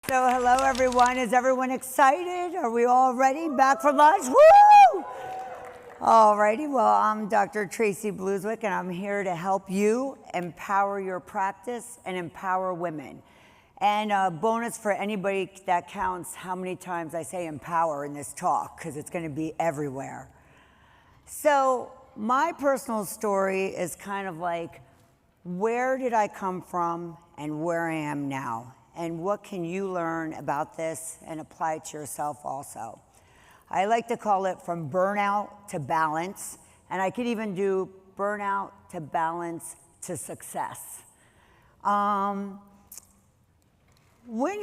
So hello everyone, is everyone excited? Are we all ready? Back for lunch? Woo! Alrighty, well I'm Dr. Tracy Blusewicz and I'm here to help you empower your practice and empower women. And a bonus for anybody that counts how many times I say empower in this talk, because it's gonna be everywhere. So my personal story is kind of like, where did I come from and where I am now? And what can you learn about this and apply it to yourself also? I like to call it from burnout to balance, and I could even do burnout to balance to success. When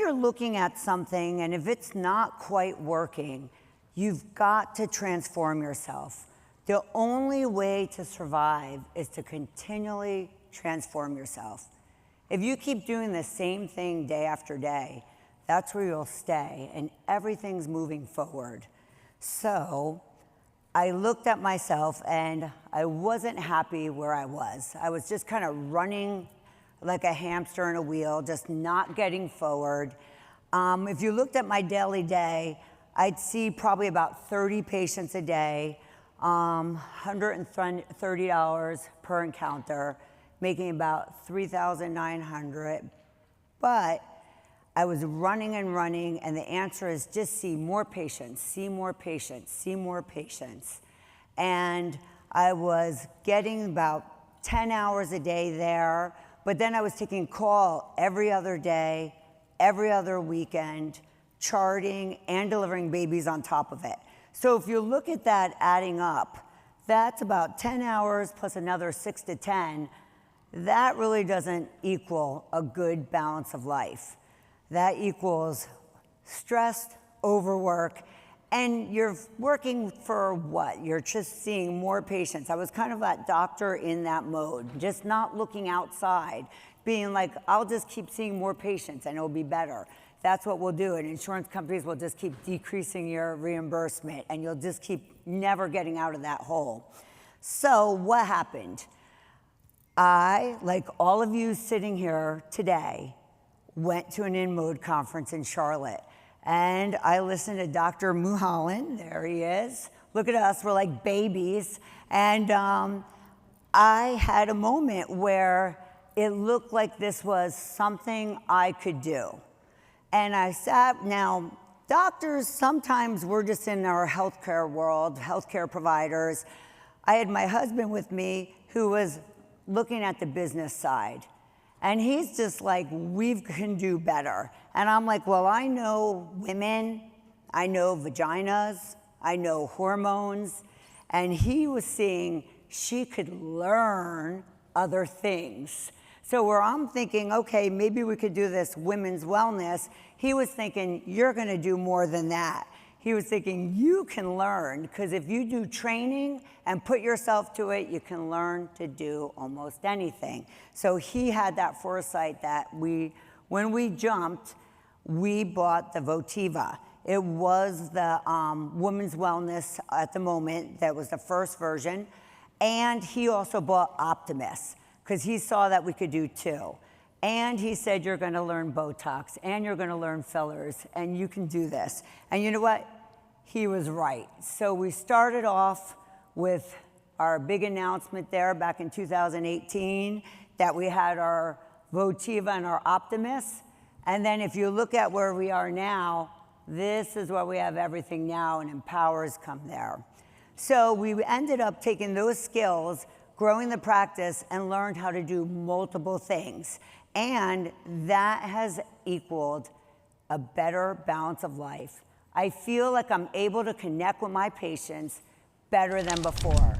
you're looking at something and if it's not quite working, you've got to transform yourself. The only way to survive is to continually transform yourself. If you keep doing the same thing day after day, that's where you'll stay and everything's moving forward. So I looked at myself and I wasn't happy where I was. I was just kind of running like a hamster in a wheel, just not getting forward. If you looked at my daily day, I'd see probably about 30 patients a day, $130 per encounter, making about $3,900, but I was running and running, and the answer is just see more patients, see more patients, see more patients. And I was getting about 10 hours a day there, but then I was taking call every other day, every other weekend, charting and delivering babies on top of it. So if you look at that adding up, that's about 10 hours plus another 6 to 10. That really doesn't equal a good balance of life. That equals stressed, overwork, and you're working for what? You're just seeing more patients. I was kind of that doctor in that mode, just not looking outside, being like, I'll just keep seeing more patients and it'll be better. That's what we'll do, and insurance companies will just keep decreasing your reimbursement and you'll just keep never getting out of that hole. So what happened? I, like all of you sitting here today, went to an InMode conference in Charlotte, and I listened to Dr. Mulholland. There he is. Look at us, we're like babies. And I had a moment where it looked like this was something I could do. And I sat, now, doctors, sometimes we're just in our healthcare world, healthcare providers. I had my husband with me who was looking at the business side. And he's just like, we can do better. And I'm like, well, I know women, I know vaginas, I know hormones. And he was seeing she could learn other things. So where I'm thinking, okay, maybe we could do this women's wellness, he was thinking, you're gonna do more than that. He was thinking, you can learn, because if you do training and put yourself to it, you can learn to do almost anything. So he had that foresight that when we jumped, we bought the Votiva. It was the women's wellness at the moment. That was the first version. And he also bought Optimus, because he saw that we could do two. And he said, you're gonna learn Botox, and you're gonna learn fillers, and you can do this. And you know what? He was right. So we started off with our big announcement there back in 2018 that we had our Votiva and our Optimus. And then if you look at where we are now, this is where we have everything now, and Empower's come there. So we ended up taking those skills, growing the practice, and learned how to do multiple things. And that has equaled a better balance of life. I feel like I'm able to connect with my patients better than before.